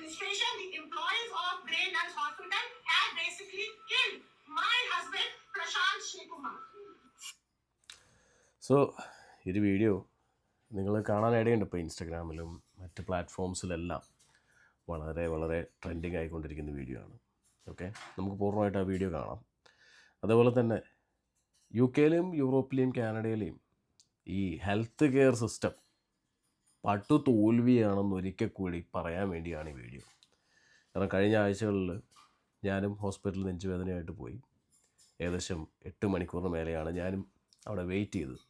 administration, the employees of Grey Nuns Hospital have basically killed my husband, Prashant Shrikumar. So ഒരു video നിങ്ങൾ കാണാനിടയുണ്ട് ഇപ്പോൾ ഇൻസ്റ്റഗ്രാമിലും മറ്റ് പ്ലാറ്റ്ഫോംസിലെല്ലാം വളരെ വളരെ ട്രെൻഡിങ് ആയിക്കൊണ്ടിരിക്കുന്ന വീഡിയോ ആണ്. ഓക്കെ, നമുക്ക് പൂർണ്ണമായിട്ട് ആ വീഡിയോ കാണാം. അതേപോലെ തന്നെ UK-ലെയും യൂറോപ്പിലെയും കാനഡയിലെയും ഈ ഹെൽത്ത് കെയർ സിസ്റ്റം പട്ടു തോൽവിയാണെന്ന് ഒരിക്കൽ കൂടി പറയാൻ വേണ്ടിയാണ് ഈ വീഡിയോ. കാരണം കഴിഞ്ഞ ആഴ്ചകളിൽ ഞാനും ഹോസ്പിറ്റലിൽ നെഞ്ചുവേദനയായിട്ട് പോയി. ഏകദേശം 8 മണിക്കൂറിന് മേലെയാണ് ഞാനും അവിടെ വെയിറ്റ് ചെയ്തത്.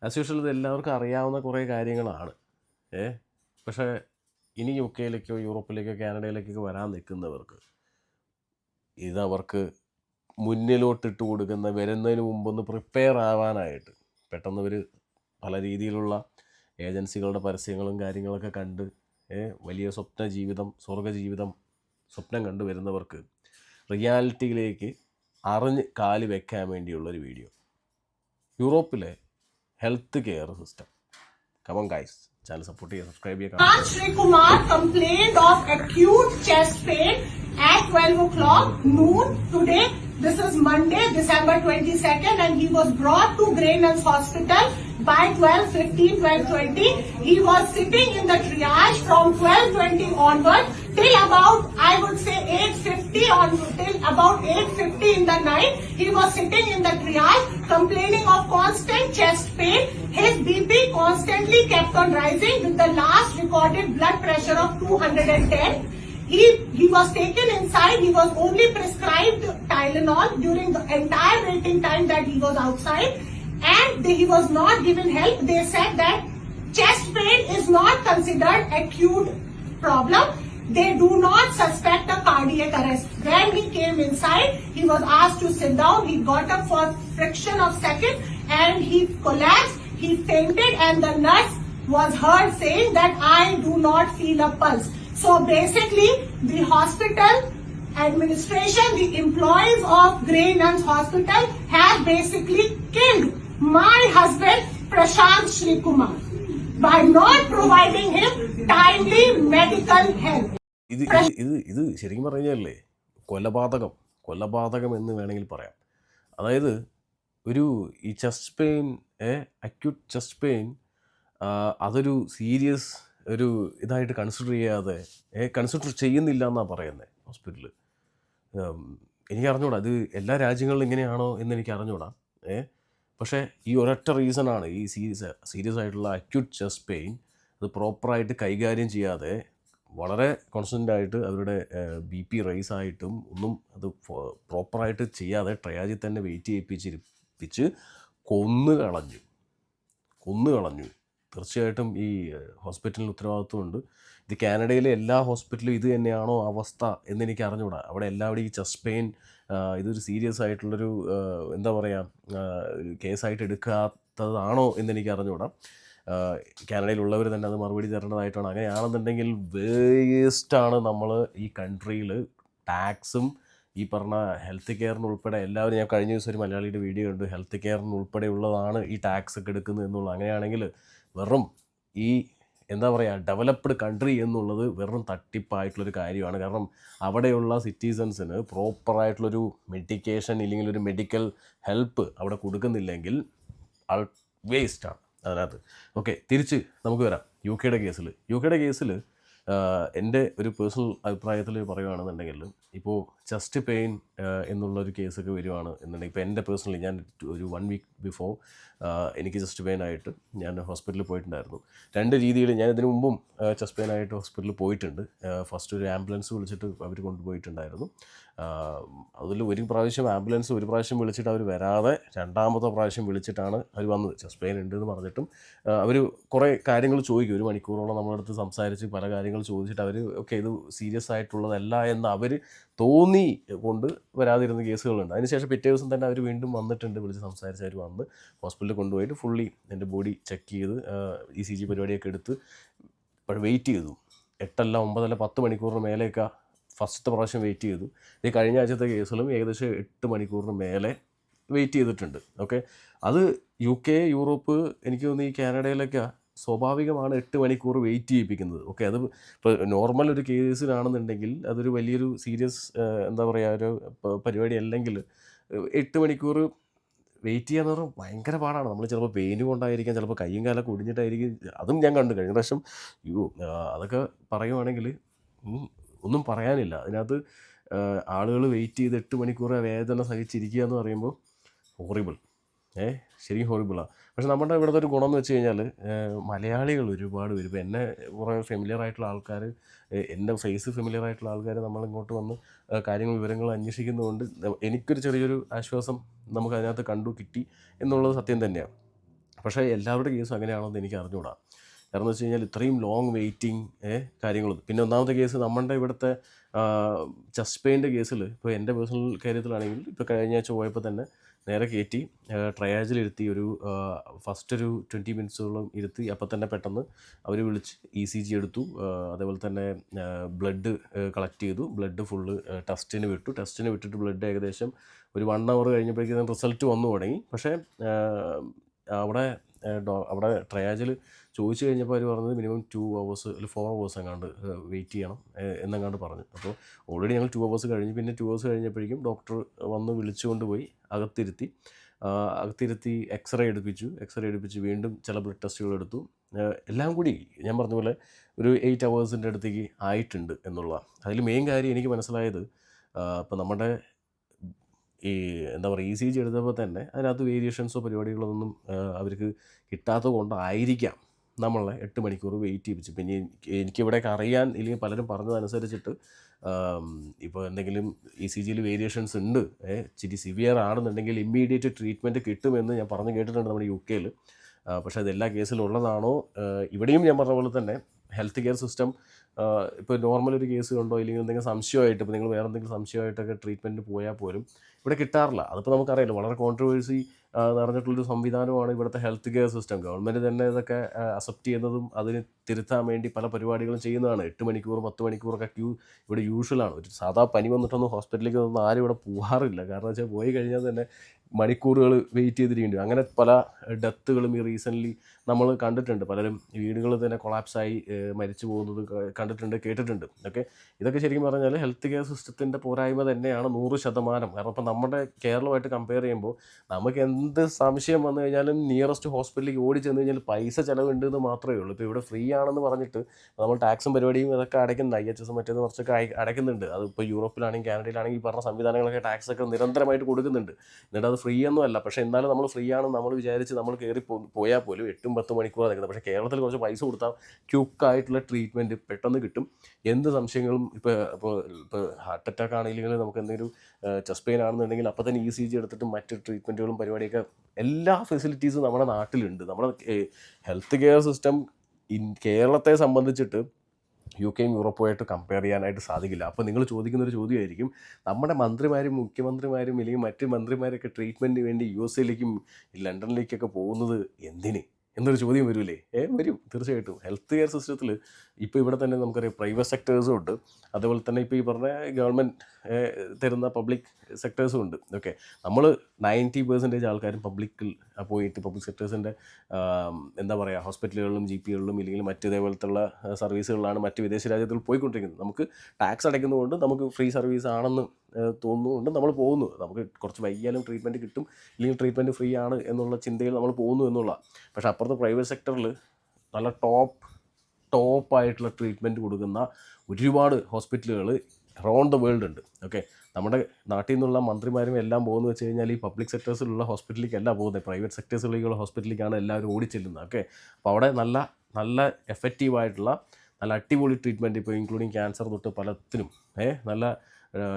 ആസ് യൂഷ്വൽ ഇത് എല്ലാവർക്കും അറിയാവുന്ന കുറേ കാര്യങ്ങളാണ്. പക്ഷേ ഇനി UK-ലേക്കോ യൂറോപ്പിലേക്കോ കാനഡയിലേക്കൊക്കെ വരാൻ നിൽക്കുന്നവർക്ക് ഇതവർക്ക് മുന്നിലോട്ടിട്ട് കൊടുക്കുന്ന വരുന്നതിന് മുമ്പൊന്ന് പ്രിപ്പയർ ആവാനായിട്ട് പെട്ടെന്ന് ഒരു പല രീതിയിലുള്ള ഏജൻസികളുടെ പരസ്യങ്ങളും കാര്യങ്ങളൊക്കെ കണ്ട് വലിയ സ്വപ്ന ജീവിതം, സ്വർഗ ജീവിതം സ്വപ്നം കണ്ടു വരുന്നവർക്ക് റിയാലിറ്റിയിലേക്ക് അറിഞ്ഞ് കാല് വെക്കാൻ വേണ്ടിയുള്ളൊരു വീഡിയോ. യൂറോപ്പിലെ health care system. Come on guys, channel support here, subscribe here. Prashant Shrikumar complained of acute chest pain at 12 o'clock noon today. This is Monday, December 22nd, and he was brought to Grey Nuns Hospital by 12:15, 12:20. He was sitting in the triage from 12:20 onward till about, I would say, 8:50 on till about 8:50 in the night. He was sitting in the triage complaining of constant chest pain. His BP constantly kept on rising with the last recorded blood pressure of 210. He was taken inside. He was only prescribed Tylenol during the entire waiting time that he was outside, and he was not given help. They said that chest pain is not considered acute problem. They do not suspect a cardiac arrest. When he came inside, he was asked to sit down. He got up for fraction of second and he collapsed. He fainted, and the nurse was heard saying that I do not feel a pulse. So basically, the hospital administration, the employees of Grey Nuns Hospital have basically killed my husband, Prashant Shrikumar, by not providing him timely medical help. ഇത് ശരിക്കും പറഞ്ഞല്ലേ കൊലപാതകം എന്ന് വേണമെങ്കിൽ പറയാം. അതായത് ഈ chest pain, acute chest pain, അതൊരു സീരിയസ് ഒരു ഇതായിട്ട് കൺസിഡർ ചെയ്യുന്നില്ല എന്നാണ് പറയുന്നത് ഹോസ്പിറ്റലിൽ. എനിക്ക് അറിഞ്ഞൂടാ ഇത് എല്ലാ രാജ്യങ്ങളിലും ഇങ്ങനെയാണോ എന്ന് എനിക്ക് അറിഞ്ഞൂടാ. പക്ഷേ ഈ ഒരൊറ്റ റീസണാണ് ഈ സീരിയസ് ആയിട്ടുള്ള അക്യൂട്ട് ചെസ്റ്റ് പെയിൻ അത് പ്രോപ്പറായിട്ട് കൈകാര്യം ചെയ്യാതെ വളരെ കോൺസ്റ്റൻ്റായിട്ട് അവരുടെ BP റൈസ് ആയിട്ടും ഒന്നും അത് പ്രോപ്പറായിട്ട് ചെയ്യാതെ ട്രയാജിൽ തന്നെ വെയിറ്റ് ചെയ്യിപ്പിച്ച് കൊന്നു കളഞ്ഞു. തീർച്ചയായിട്ടും ഈ ഹോസ്പിറ്റലിന് ഉത്തരവാദിത്വമുണ്ട്. ഇത് കാനഡയിലെ എല്ലാ ഹോസ്പിറ്റലും ഇത് തന്നെയാണോ അവസ്ഥ എന്നെനിക്ക് അറിഞ്ഞൂടാ. അവിടെ എല്ലാവരും ഈ ചെസ്റ്റ് പെയിൻ ഇതൊരു സീരിയസ് ആയിട്ടുള്ളൊരു എന്താ പറയുക കേസായിട്ട് എടുക്കാത്തതാണോ എന്നെനിക്ക് അറിഞ്ഞൂടാ. കാനഡയിലുള്ളവർ തന്നെ അത് മറുപടി തരേണ്ടതായിട്ടാണ്. അങ്ങനെയാണെന്നുണ്ടെങ്കിൽ വേസ്റ്റാണ് നമ്മൾ ഈ കൺട്രിയിൽ ടാക്സും ഈ പറഞ്ഞ ഹെൽത്ത് കെയറിനുൾപ്പെടെ എല്ലാവരും. ഞാൻ കഴിഞ്ഞ ദിവസം ഒരു മലയാളിയുടെ വീഡിയോ കണ്ടു, ഹെൽത്ത് കെയറിനുൾപ്പെടെ ഉള്ളതാണ് ഈ ടാക്സ് ഒക്കെ എടുക്കുന്നത് എന്നുള്ളത്. അങ്ങനെയാണെങ്കിൽ വെറും ഈ എന്താ പറയുക ഡെവലപ്ഡ് കൺട്രി എന്നുള്ളത് വെറും തട്ടിപ്പായിട്ടുള്ളൊരു കാര്യമാണ്. കാരണം അവിടെയുള്ള സിറ്റിസൺസിന് പ്രോപ്പറായിട്ടുള്ളൊരു മെഡിക്കേഷൻ ഇല്ലെങ്കിൽ ഒരു മെഡിക്കൽ ഹെൽപ്പ് അവിടെ കൊടുക്കുന്നില്ലെങ്കിൽ വേസ്റ്റാണ് അതിനകത്ത്. ഓക്കെ, തിരിച്ച് നമുക്ക് വരാം UK-യുടെ കേസിൽ. എൻ്റെ ഒരു പേഴ്സണൽ അഭിപ്രായത്തിൽ പറയുകയാണെന്നുണ്ടെങ്കിൽ ഇപ്പോൾ ചെസ്റ്റ് പെയിൻ എന്നുള്ളൊരു കേസൊക്കെ വരുവാണ് എന്നുണ്ടെങ്കിൽ ഇപ്പോൾ എൻ്റെ പേഴ്സണലി ഞാൻ ഒരു 1 വീക്ക് ബിഫോർ എനിക്ക് ചെസ്റ്റ് പെയിൻ ആയിട്ട് ഞാൻ ഹോസ്പിറ്റലിൽ പോയിട്ടുണ്ടായിരുന്നു. 2 രീതിയിൽ ഞാൻ ഇതിനു മുമ്പും ചെസ്റ്റ് പെയിൻ ആയിട്ട് ഹോസ്പിറ്റലിൽ പോയിട്ടുണ്ട്. ഫസ്റ്റ് ഒരു ആംബുലൻസ് വിളിച്ചിട്ട് അവർ കൊണ്ടുപോയിട്ടുണ്ടായിരുന്നു. അതിൽ ഒരു പ്രാവശ്യം വിളിച്ചിട്ട് അവർ വരാതെ 2ാമത്തെ പ്രാവശ്യം വിളിച്ചിട്ടാണ് അവർ വന്നത്. ചെസ്റ്റ് പെയിൻ ഉണ്ടെന്ന് പറഞ്ഞിട്ടും അവർ കുറേ കാര്യങ്ങൾ ചോദിക്കും. 1 മണിക്കൂറോളം നമ്മളടുത്ത് സംസാരിച്ച് പല കാര്യങ്ങൾ ചോദിച്ചിട്ട് അവർ ഓക്കെ ഇത് സീരിയസ് ആയിട്ടുള്ളതല്ല എന്ന് അവർ തോന്നി കൊണ്ട് വരാതിരുന്ന കേസുകളുണ്ട്. അതിനുശേഷം പിറ്റേ ദിവസം തന്നെ അവർ വീണ്ടും വന്നിട്ടുണ്ട്, വിളിച്ച് സംസാരിച്ച് അവർ വന്ന് ഹോസ്പിറ്റലിൽ കൊണ്ടുപോയിട്ട് ഫുള്ളി എൻ്റെ ബോഡി ചെക്ക് ചെയ്ത് ECG പരിപാടിയൊക്കെ എടുത്ത് വെയിറ്റ് ചെയ്തു. 8 അല്ല 9 അല്ല 10 മണിക്കൂറിന് മേലെയൊക്കെ ഫസ്റ്റത്തെ പ്രാവശ്യം വെയിറ്റ് ചെയ്തു. ഈ കഴിഞ്ഞ ആഴ്ചത്തെ കേസിലും ഏകദേശം 8 മണിക്കൂറിന് മേലെ വെയിറ്റ് ചെയ്തിട്ടുണ്ട്. ഓക്കെ, അത് UK, യൂറോപ്പ്, എനിക്ക് തോന്നുന്നു ഈ കാനഡയിലൊക്കെ സ്വാഭാവികമാണ് 8 മണിക്കൂർ വെയിറ്റ് ചെയ്യിപ്പിക്കുന്നത്. ഓക്കെ, അത് ഇപ്പോൾ നോർമൽ ഒരു കേസിലാണെന്നുണ്ടെങ്കിൽ അതൊരു വലിയൊരു സീരിയസ് എന്താ പറയുക ഒരു പരിപാടി അല്ലെങ്കിൽ 8 മണിക്കൂർ വെയിറ്റ് ചെയ്യാന്ന് പറഞ്ഞാൽ ഭയങ്കര പാടാണ്. നമ്മൾ ചിലപ്പോൾ പെയിൻ കൊണ്ടായിരിക്കാം, ചിലപ്പോൾ കയ്യും കാലൊക്കെ ഒടിഞ്ഞിട്ടായിരിക്കും. അതും ഞാൻ കണ്ടു കഴിഞ്ഞ പ്രാവശ്യം. അയ്യോ! അതൊക്കെ പറയുവാണെങ്കിൽ ഒന്നും പറയാനില്ല. അതിനകത്ത് ആളുകൾ വെയിറ്റ് ചെയ്ത് 8 മണിക്കൂർ വേദന സഹിച്ചിരിക്കുക എന്ന് പറയുമ്പോൾ ഹോറിബിൾ. ശരിക്കും ഹോറിബിളാണ്. പക്ഷെ നമ്മുടെ ഇവിടുത്തെ ഒരു ഗുണം എന്ന് വെച്ച് കഴിഞ്ഞാൽ മലയാളികൾ ഒരുപാട് വരും. ഇപ്പോൾ എന്നെ കുറേ ഫെമിലിയർ ആയിട്ടുള്ള ആൾക്കാർ, എൻ്റെ ഫേസ് ഫെമിലിയർ ആയിട്ടുള്ള ആൾക്കാർ നമ്മളിങ്ങോട്ട് വന്ന് കാര്യങ്ങൾ വിവരങ്ങൾ അന്വേഷിക്കുന്നതുകൊണ്ട് എനിക്കൊരു ചെറിയൊരു ആശ്വാസം നമുക്ക് അതിനകത്ത് കണ്ടു കിട്ടി എന്നുള്ളത് സത്യം തന്നെയാണ്. പക്ഷേ എല്ലാവരുടെ കേസും അങ്ങനെയാണോ എന്ന് എനിക്ക് അറിഞ്ഞുകൂടാ. കാരണം എന്ന് വെച്ച് കഴിഞ്ഞാൽ ഇത്രയും ലോങ് വെയിറ്റിംഗ് കാര്യങ്ങളും. പിന്നെ ഒന്നാമത്തെ കേസ് നമ്മുടെ ഇവിടുത്തെ ചെസ്റ്റ് പെയിൻ്റെ കേസിൽ ഇപ്പോൾ എൻ്റെ പേഴ്സണൽ കാര്യത്തിലാണെങ്കിൽ ഇപ്പോൾ കഴിഞ്ഞ ആഴ്ച പോയപ്പോൾ തന്നെ നേരെ കയറ്റി ട്രയാജിലിരുത്തി ഒരു ഫസ്റ്റ് ഒരു 20 മിനിറ്റ്സോളം ഇരുത്തി. അപ്പം തന്നെ പെട്ടെന്ന് അവർ വിളിച്ച് ECG എടുത്തു. അതേപോലെ തന്നെ ബ്ലഡ് കളക്ട് ചെയ്തു. ബ്ലഡ് ഫുള്ള് ടെസ്റ്റിന് വിട്ടിട്ട് ബ്ലഡ് ഏകദേശം ഒരു 1 hour കഴിഞ്ഞപ്പോഴേക്കും റിസൾട്ട് വന്നു തുടങ്ങി. പക്ഷേ അവിടെ ട്രയാജിൽ ചോദിച്ചു കഴിഞ്ഞപ്പോൾ അവർ പറഞ്ഞത് മിനിമം 2 hours അല്ലെങ്കിൽ 4 hours എങ്ങാണ്ട് വെയിറ്റ് ചെയ്യണം എന്നെങ്ങാണ്ട് പറഞ്ഞു. അപ്പോൾ ഓൾറെഡി ഞങ്ങൾ 2 hours കഴിഞ്ഞു. പിന്നെ 2 hours കഴിഞ്ഞപ്പോഴേക്കും ഡോക്ടർ വന്ന് വിളിച്ചുകൊണ്ട് പോയി അകത്തിരുത്തി എക്സ്റേ എടുപ്പിച്ചു. വീണ്ടും ചില ബ്ലഡ് ടെസ്റ്റുകൾ എടുത്തു. എല്ലാം കൂടി ഞാൻ പറഞ്ഞ പോലെ ഒരു 8 hours അടുത്തേക്ക് ആയിട്ടുണ്ട് എന്നുള്ളതാണ്. അതിൽ മെയിൻ കാര്യം എനിക്ക് മനസ്സിലായത്, ഇപ്പോൾ നമ്മുടെ ഈ എന്താ പറയുക ECG എടുത്തപ്പോൾ തന്നെ അതിനകത്ത് വേരിയേഷൻസോ പരിപാടികളൊന്നും അവർക്ക് കിട്ടാത്തത് കൊണ്ടായിരിക്കാം നമ്മളെ 8 മണിക്കൂർ വെയിറ്റ് ചെയ്യിപ്പിച്ചു. പിന്നെ എനിക്കിവിടെയൊക്കെ അറിയാൻ ഇല്ലെങ്കിൽ പലരും പറഞ്ഞതനുസരിച്ചിട്ട് ഇപ്പോൾ എന്തെങ്കിലും ECGയിൽ വേരിയേഷൻസ് ഉണ്ട്, ഇച്ചിരി സിവിയർ ആണെന്നുണ്ടെങ്കിൽ ഇമ്മീഡിയറ്റ് ട്രീറ്റ്മെൻറ്റ് കിട്ടുമെന്ന് ഞാൻ പറഞ്ഞു കേട്ടിട്ടുണ്ട് നമ്മുടെ UK-ൽ. പക്ഷേ അതെല്ലാ കേസിലും ഉള്ളതാണോ? ഇവിടെയും ഞാൻ പറഞ്ഞ പോലെ തന്നെ ഹെൽത്ത് കെയർ സിസ്റ്റം ഇപ്പോൾ നോർമൽ ഒരു കേസ് കണ്ടോ ഇല്ലെങ്കിൽ എന്തെങ്കിലും സംശയമായിട്ട്, ഇപ്പോൾ നിങ്ങൾ വേറെ എന്തെങ്കിലും സംശയമായിട്ടൊക്കെ ട്രീറ്റ്മെൻറ്റ് പോയാൽ പോലും ഇവിടെ കിട്ടാറില്ല. അതിപ്പോൾ നമുക്കറിയാലോ, വളരെ കോൺട്രവേഴ്സി നിറഞ്ഞിട്ടുള്ളൊരു സംവിധാനമാണ് ഇവിടുത്തെ ഹെൽത്ത് കെയർ സിസ്റ്റം. ഗവൺമെൻറ് തന്നെ ഇതൊക്കെ അക്സെപ്റ്റ് ചെയ്യുന്നതും അതിന് തിരുത്താൻ വേണ്ടി പല പരിപാടികളും ചെയ്യുന്നതാണ്. 8 മണിക്കൂർ 10 മണിക്കൂറൊക്കെ ക്യൂ ഇവിടെ യൂഷ്വലാണ്. ഒരു സാധാ പനി വന്നിട്ടൊന്നും ഹോസ്പിറ്റലിലേക്ക് ഒന്നും ആരും ഇവിടെ പോകാറില്ല. കാരണം വെച്ചാൽ പോയി കഴിഞ്ഞാൽ തന്നെ മണിക്കൂറുകൾ വെയിറ്റ് ചെയ്തിരിക്കേണ്ടി വരും. അങ്ങനെ പല ഡെത്തുകളും ഈ റീസെൻ്റ്ലി നമ്മൾ കണ്ടിട്ടുണ്ട്. പലരും വീടുകളിൽ തന്നെ കൊളാപ്സായി മരിച്ചു പോകുന്നത് കണ്ടിട്ടുണ്ട്, കേട്ടിട്ടുണ്ട്. ഇതൊക്കെ ശരിക്കും പറഞ്ഞാൽ ഹെൽത്ത് കെയർ സിസ്റ്റത്തിൻ്റെ പോരായ്മ തന്നെയാണ് 100%. കാരണം ഇപ്പം നമ്മുടെ കേരളമായിട്ട് കമ്പയർ ചെയ്യുമ്പോൾ നമുക്ക് എന്ത് സംശയം വന്നു കഴിഞ്ഞാലും നിയറസ്റ്റ് ഹോസ്പിറ്റലിലേക്ക് ഓടി ചെന്ന് കഴിഞ്ഞാൽ പൈസ ചിലവുണ്ട് എന്ന് മാത്രമേ ഉള്ളൂ. ഇപ്പോൾ ഇവിടെ ഫ്രീ ആണെന്ന് പറഞ്ഞിട്ട് നമ്മൾ ടാക്സും പരിപാടിയും ഇതൊക്കെ അടയ്ക്കുന്നുണ്ട്. IHS മറ്റേത് കുറച്ചൊക്കെ അടയ്ക്കുന്നുണ്ട്. അതിപ്പോൾ യൂറോപ്പിലാണെങ്കിൽ കാനഡയിലാണെങ്കിൽ ഈ പറഞ്ഞ സംവിധാനങ്ങളൊക്കെ ടാക്സൊക്കെ നിരന്തരമായിട്ട് കൊടുക്കുന്നുണ്ട്. എന്നിട്ട് അത് ഫ്രീ ഒന്നും അല്ല. പക്ഷേ എന്നാലും നമ്മൾ ഫ്രീ ആണെന്ന് നമ്മൾ വിചാരിച്ച് നമ്മൾ കയറി പോയാൽ പോലും 8-10 മണിക്കൂർ നിൽക്കുന്നത്. പക്ഷേ കേരളത്തിൽ കുറച്ച് പൈസ കൊടുത്താൽ ക്യുക്കായിട്ടുള്ള ട്രീറ്റ്മെൻറ്റ് പെട്ടെന്ന് കിട്ടും. എന്ത് സംശയങ്ങളും ഇപ്പോൾ ഹാർട്ട് അറ്റാക്ക് ആണെങ്കിലും നമുക്ക് എന്തെങ്കിലും ചെസ്റ്റ് പെയിൻ ആണെന്നുണ്ടെങ്കിൽ അപ്പോൾ തന്നെ ECG എടുത്തിട്ട് മറ്റ് ട്രീറ്റ്മെൻറ്റുകളും പരിപാടിയൊക്കെ എല്ലാ ഫെസിലിറ്റീസും നമ്മുടെ നാട്ടിലുണ്ട്. നമ്മുടെ ഹെൽത്ത് കെയർ സിസ്റ്റം കേരളത്തെ സംബന്ധിച്ചിട്ട് UK-യും യൂറോപ്പുമായിട്ട് കമ്പയർ ചെയ്യാനായിട്ട് സാധിക്കില്ല. അപ്പോൾ നിങ്ങൾ ചോദിക്കുന്നൊരു ചോദ്യമായിരിക്കും, നമ്മുടെ മന്ത്രിമാരും മുഖ്യമന്ത്രിമാരും അല്ലെങ്കിൽ മറ്റ് മന്ത്രിമാരൊക്കെ ട്രീറ്റ്മെൻറ്റിന് വേണ്ടി USA-ലേക്കും ലണ്ടനിലേക്കൊക്കെ പോകുന്നത് എന്തിന് എന്നൊരു ചോദ്യം വരില്ലേ? വരും, തീർച്ചയായിട്ടും. ഹെൽത്ത് കെയർ സിസ്റ്റത്തിൽ ഇപ്പോൾ ഇവിടെ തന്നെ നമുക്കറിയാം പ്രൈവറ്റ് സെക്ടേഴ്സും ഉണ്ട്, അതേപോലെ തന്നെ ഇപ്പോൾ ഈ പറഞ്ഞ ഗവൺമെൻറ് തരുന്ന പബ്ലിക് സെക്ടേഴ്സും ഉണ്ട്. നമ്മൾ 90% ആൾക്കാരും പബ്ലിക് സെക്ടേഴ്സിൻ്റെ എന്താ പറയുക ഹോസ്പിറ്റലുകളിലും GP-കളിലും ഇല്ലെങ്കിൽ മറ്റ് ഇതേപോലത്തുള്ള സർവീസുകളിലാണ് മറ്റ് വിദേശ രാജ്യങ്ങളിൽ പോയിക്കൊണ്ടിരിക്കുന്നത്. നമുക്ക് ടാക്സ് അടയ്ക്കുന്നതുകൊണ്ട് നമുക്ക് ഫ്രീ സർവീസ് ആണെന്ന് തോന്നുന്നുകൊണ്ട് നമ്മൾ പോകുന്നു. നമുക്ക് കുറച്ച് വൈകിയാലും ട്രീറ്റ്മെൻറ്റ് കിട്ടും, ഇല്ലെങ്കിൽ ട്രീറ്റ്മെൻറ്റ് ഫ്രീ ആണ് എന്നുള്ള ചിന്തയിൽ നമ്മൾ പോകുന്നു എന്നുള്ള. പക്ഷേ അപ്പുറത്ത് പ്രൈവറ്റ് സെക്ടറിൽ നല്ല ടോപ്പായിട്ടുള്ള ട്രീറ്റ്മെൻറ്റ് കൊടുക്കുന്ന ഒരുപാട് ഹോസ്പിറ്റലുകൾ അറൗണ്ട് ദ വേൾഡ് ഉണ്ട്. നമ്മുടെ നാട്ടിൽ നിന്നുള്ള മന്ത്രിമാരും എല്ലാം പോകുന്നത് വെച്ച് കഴിഞ്ഞാൽ ഈ പബ്ലിക് സെക്ടേഴ്സിലുള്ള ഹോസ്പിറ്റലിലേക്കല്ല പോകുന്നത്, പ്രൈവറ്റ് സെക്ടേഴ്സിലേക്കുള്ള ഹോസ്പിറ്റലിലേക്കാണ് എല്ലാവരും ഓടിച്ചെല്ലുന്നത്. അപ്പോൾ അവിടെ നല്ല എഫക്റ്റീവായിട്ടുള്ള നല്ല അടിപൊളി ട്രീറ്റ്മെൻറ്റ്, ഇപ്പോൾ ഇൻക്ലൂഡിങ് ക്യാൻസർ തൊട്ട് പലത്തിനും നല്ല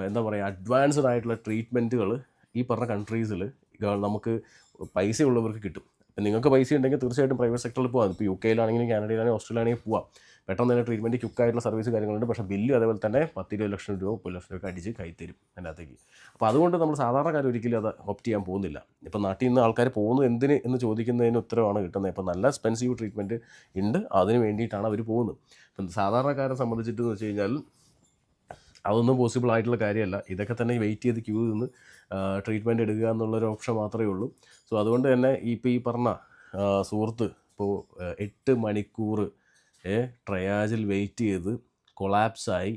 എന്താ പറയുക അഡ്വാൻസ്ഡ് ആയിട്ടുള്ള ട്രീറ്റ്മെൻറ്റുകൾ ഈ പറഞ്ഞ കൺട്രീസിൽ നമുക്ക് പൈസ ഉള്ളവർക്ക് കിട്ടും. നിങ്ങൾക്ക് പൈസ ഉണ്ടെങ്കിൽ തീർച്ചയായിട്ടും പ്രൈവറ്റ് സെക്ടറിൽ പോകാം. ഇപ്പോൾ UK-യിലാണെങ്കിലും കാനഡയിലാണെങ്കിലും ഓസ്ട്രേലിയയിലാണെങ്കിൽ പോവാം. പെട്ടെന്ന് തന്നെ ട്രീറ്റ്മെൻറ്റ് ക്യുക്കായിട്ടുള്ള സർവീസ് കാര്യങ്ങളുണ്ട്. പക്ഷേ ബില്ല് അതേപോലെ തന്നെ 10-20 ലക്ഷം രൂപ 30 ലക്ഷം രൂപ അടിച്ച് കൈത്തരും അതിനകത്തേക്ക്. അപ്പോൾ അതുകൊണ്ട് നമ്മൾ സാധാരണക്കാർ ഒരിക്കലും അത് ഓപ്റ്റ് ചെയ്യാൻ പോകുന്നില്ല. ഇപ്പം നാട്ടിൽ നിന്ന് ആൾക്കാർ പോകുന്നത് എന്തിന് എന്ന് ചോദിക്കുന്നതിന് ഉത്തരവാണ് കിട്ടുന്നത്. ഇപ്പോൾ നല്ല എക്സ്പെൻസീവ് ട്രീറ്റ്മെൻറ്റ് ഉണ്ട്, അതിന് വേണ്ടിയിട്ടാണ് അവർ പോകുന്നത്. ഇപ്പം സാധാരണക്കാരെ സംബന്ധിച്ചിട്ടെന്ന് വെച്ച് കഴിഞ്ഞാൽ അതൊന്നും പോസിബിൾ ആയിട്ടുള്ള കാര്യമല്ല. ഇതൊക്കെ തന്നെ വെയിറ്റ് ചെയ്ത് ക്യൂ നിന്ന് ട്രീറ്റ്മെൻറ്റ് എടുക്കുക എന്നുള്ളൊരു ഓപ്ഷൻ മാത്രമേ ഉള്ളൂ. സോ അതുകൊണ്ട് തന്നെ ഇപ്പോൾ ഈ പറഞ്ഞ സുഹൃത്ത് ഇപ്പോൾ 8 മണിക്കൂർ ട്രയാജിൽ വെയിറ്റ് ചെയ്ത് കൊളാപ്സായി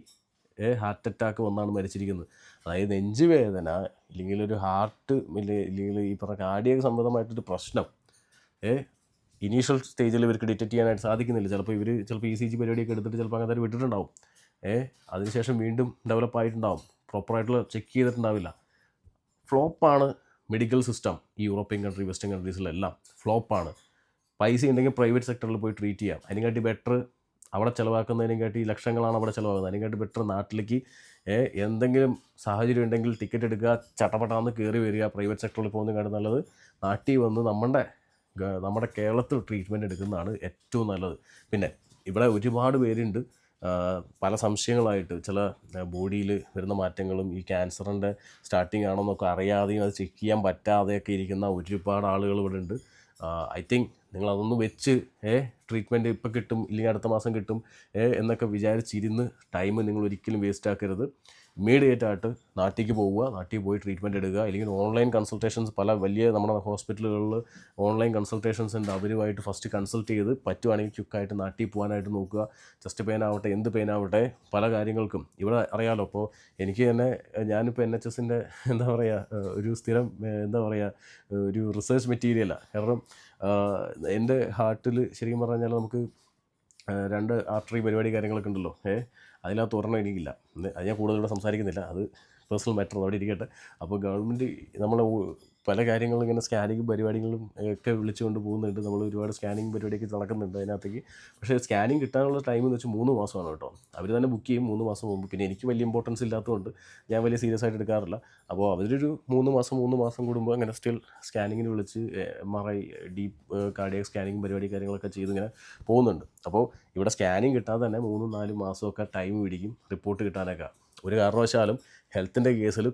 ഹാർട്ട് അറ്റാക്ക് വന്നാണ് മരിച്ചിരിക്കുന്നത്. അതായത് നെഞ്ചുവേദന ഇല്ലെങ്കിൽ ഒരു ഹാർട്ട് ഇല്ലെങ്കിൽ ഈ പറഞ്ഞ കാർഡിയക് സംബന്ധമായിട്ടൊരു പ്രശ്നം ഇനീഷ്യൽ സ്റ്റേജിൽ ഇവർക്ക് ഡിറ്റക്ട് ചെയ്യാനായിട്ട് സാധിക്കുന്നില്ല. ചിലപ്പോൾ ECG പരിപാടിയൊക്കെ എടുത്തിട്ട് ചിലപ്പോൾ അങ്ങനെ വിട്ടിട്ടുണ്ടാവും. അതിനുശേഷം വീണ്ടും ഡെവലപ്പ് ആയിട്ടുണ്ടാവും, പ്രോപ്പറായിട്ടുള്ള ചെക്ക് ചെയ്തിട്ടുണ്ടാവില്ല. ഫ്ലോപ്പാണ് മെഡിക്കൽ സിസ്റ്റം. ഈ യൂറോപ്യൻ കൺട്രി, വെസ്റ്റേൺ കൺട്രീസിലെല്ലാം ഫ്ലോപ്പാണ്. പൈസ ഉണ്ടെങ്കിൽ പ്രൈവറ്റ് സെക്ടറിൽ പോയി ട്രീറ്റ് ചെയ്യാം. അതിനെക്കാട്ടി ബെറ്റർ അവിടെ ചിലവാക്കുന്നതിനെക്കാട്ടി ലക്ഷങ്ങളാണ് അവിടെ ചിലവാകുന്നത്. അതിനെക്കാട്ടി ബെറ്റർ നാട്ടിലേക്ക് എന്തെങ്കിലും സാഹചര്യം ഉണ്ടെങ്കിൽ ടിക്കറ്റ് എടുക്കുക, ചട്ടപ്പട്ടാന്ന് കയറി വരിക, പ്രൈവറ്റ് സെക്ടറിൽ പോകുന്നതിനെക്കാട്ടി നല്ലത് നാട്ടിൽ വന്ന് നമ്മുടെ കേരളത്തിൽ ട്രീറ്റ്മെൻറ്റ് എടുക്കുന്നതാണ് ഏറ്റവും നല്ലത്. പിന്നെ ഇവിടെ ഒരുപാട് പേരുണ്ട് പല സംശയങ്ങളായിട്ട്, ചില ബോഡിയിൽ വരുന്ന മാറ്റങ്ങളും ഈ ക്യാൻസറിൻ്റെ സ്റ്റാർട്ടിങ് ആണെന്നൊക്കെ അറിയാതെയും അത് ചെക്ക് ചെയ്യാൻ പറ്റാതെയൊക്കെ ഇരിക്കുന്ന ഒരുപാട് ആളുകൾ ഇവിടെ ഉണ്ട്. ഐ തിങ്ക് നിങ്ങളതൊന്ന് വെച്ച് ട്രീറ്റ്മെൻറ്റ് ഇപ്പോൾ കിട്ടും ഇല്ലെങ്കിൽ അടുത്ത മാസം കിട്ടും എന്നൊക്കെ വിചാരിച്ചിരുന്ന് ടൈം നിങ്ങൾ ഒരിക്കലും വേസ്റ്റ് ആക്കരുത്. ഇമ്മീഡിയറ്റ് ആയിട്ട് നാട്ടിലേക്ക് പോവുക, നാട്ടിൽ പോയി ട്രീറ്റ്മെൻറ്റ് എടുക്കുക. അല്ലെങ്കിൽ ഓൺലൈൻ കൺസൾട്ടേഷൻസ്, പല വലിയ നമ്മുടെ ഹോസ്പിറ്റലുകളിൽ ഓൺലൈൻ കൺസൾട്ടേഷൻസ് ഉണ്ട്. അവരുമായിട്ട് ഫസ്റ്റ് കൺസൾട്ട് ചെയ്ത് പറ്റുവാണെങ്കിൽ ക്വിക്കായിട്ട് നാട്ടിൽ പോകാനായിട്ട് നോക്കുക. ചെസ്റ്റ് പെയിൻ ആവട്ടെ, എന്ത് പെയിൻ ആവട്ടെ, പല കാര്യങ്ങൾക്കും ഇവിടെ അറിയാമല്ലോ. അപ്പോൾ എനിക്ക് തന്നെ, ഞാനിപ്പോൾ NHSൻ്റെ എന്താ പറയുക, ഒരു സ്ഥിരം എന്താ പറയുക, ഒരു റിസർച്ച് മെറ്റീരിയലാണ്. കാരണം എൻ്റെ ഹാർട്ടിൽ ശരിക്കും പറഞ്ഞാൽ നമുക്ക് 2 ആർട്ടറി പരിപാടി കാര്യങ്ങളൊക്കെ ഉണ്ടല്ലോ. അതിനകത്ത് ഒരെണ്ണം എനിക്കില്ല. അത് ഞാൻ കൂടുതലൂടെ സംസാരിക്കുന്നില്ല, അത് പേഴ്സണൽ മാറ്റർ അവിടെ ഇരിക്കട്ടെ. അപ്പോൾ ഗവൺമെൻറ് നമ്മളെ പല കാര്യങ്ങളും ഇങ്ങനെ സ്കാനിങ്ങും പരിപാടികളും ഒക്കെ വിളിച്ചുകൊണ്ട് പോകുന്നുണ്ട്. നമ്മൾ ഒരുപാട് സ്കാനിങ് പരിപാടിയൊക്കെ നടക്കുന്നുണ്ട് അതിനകത്തേക്ക്. പക്ഷേ സ്കാനിങ് കിട്ടാനുള്ള ടൈം എന്ന് വെച്ചാൽ 3 മാസമാണ് കേട്ടോ. അവർ തന്നെ ബുക്ക് ചെയ്യും 3 മാസം മുമ്പ്. പിന്നെ എനിക്ക് വലിയ ഇമ്പോർട്ടൻസ് ഇല്ലാത്തതുകൊണ്ട് ഞാൻ വലിയ സീരിയസ് ആയിട്ട് എടുക്കാറില്ല. അപ്പോൾ അവരൊരു 3 മാസം കൂടുമ്പോൾ അങ്ങനെ സ്റ്റിൽ സ്കാനിങ്ങിന് വിളിച്ച് MRI, ഡീപ്പ് കാർഡിയക് സ്കാനിങ് പരിപാടി കാര്യങ്ങളൊക്കെ ചെയ്ത് ഇങ്ങനെ പോകുന്നുണ്ട്. അപ്പോൾ ഇവിടെ സ്കാനിങ് കിട്ടാതെ തന്നെ 3-4 മാസമൊക്കെ ടൈം പിടിക്കും റിപ്പോർട്ട് കിട്ടാനൊക്കെ. ഒരു കാരണവശാലും ഹെൽത്തിൻ്റെ കേസിൽ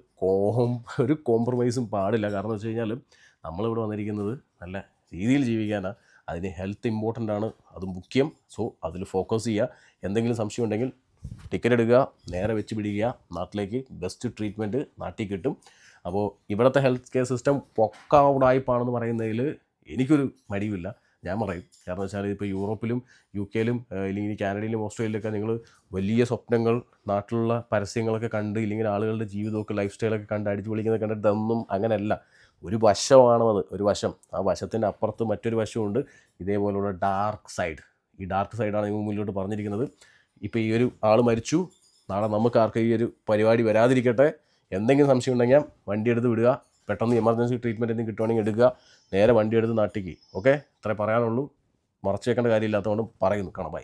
ഒരു കോംപ്രമൈസും പാടില്ല. കാരണം എന്ന് വെച്ച് കഴിഞ്ഞാൽ നമ്മളിവിടെ വന്നിരിക്കുന്നത് നല്ല രീതിയിൽ ജീവിക്കാനാണ്. അതിന് ഹെൽത്ത് ഇമ്പോർട്ടൻ്റ് ആണ്, അത് മുഖ്യം. സോ അതിൽ ഫോക്കസ് ചെയ്യുക. എന്തെങ്കിലും സംശയം ഉണ്ടെങ്കിൽ ടിക്കറ്റ് എടുക്കുക, നേരെ വെച്ച് പിടിക്കുക, നാട്ടിലേക്ക് ബെസ്റ്റ് ട്രീറ്റ്മെൻറ്റ് നാട്ടിൽ കിട്ടും. അപ്പോൾ ഇവിടുത്തെ ഹെൽത്ത് കെയർ സിസ്റ്റം പൊക്ക ഉടായ്പാണെന്ന് പറയുന്നതിൽ എനിക്കൊരു മടിയുമില്ല, ഞാൻ പറയും. കാരണം വെച്ചാൽ ഇപ്പോൾ യൂറോപ്പിലും UK യിലും ഇല്ലെങ്കിൽ കാനഡയിലും ഓസ്ട്രേലിയയിലൊക്കെ നിങ്ങൾ വലിയ സ്വപ്നങ്ങൾ, നാട്ടിലുള്ള പരസ്യങ്ങളൊക്കെ കണ്ട് ഇല്ലെങ്കിൽ ആളുകളുടെ ജീവിതമൊക്കെ ലൈഫ് സ്റ്റൈലൊക്കെ കണ്ട് അടിച്ചു പൊളിക്കുന്നത് കണ്ടിട്ട് ഇതൊന്നും അങ്ങനെയല്ല. ഒരു വശമാണത്, ഒരു വശം. ആ വശത്തിൻ്റെ അപ്പുറത്ത് മറ്റൊരു വശമുണ്ട്, ഇതേപോലുള്ള ഡാർക്ക് സൈഡ്. ഈ ഡാർക്ക് സൈഡാണ് നിങ്ങൾ മുന്നിലോട്ട് പറഞ്ഞിരിക്കുന്നത്. ഇപ്പോൾ ഈ ഒരു ആൾ മരിച്ചു, നാളെ നമുക്ക് ആർക്കും ഈ ഒരു പരിപാടി വരാതിരിക്കട്ടെ. എന്തെങ്കിലും സംശയം ഉണ്ടെങ്കിൽ വണ്ടി എടുത്ത് വിടുക, പെട്ടെന്ന് എമർജൻസി ട്രീറ്റ്മെൻറ്റ് എന്തെങ്കിലും കിട്ടുവാണെങ്കിൽ എടുക്കുക, നേരെ വണ്ടി എടുത്ത് നാട്ടിലേക്ക്. ഓക്കെ, ഇത്രേ പറയാനുള്ളൂ. മറച്ചു വെക്കേണ്ട കാര്യമില്ലാത്തതുകൊണ്ട് പറയുന്നു. കാണാം, ബൈ.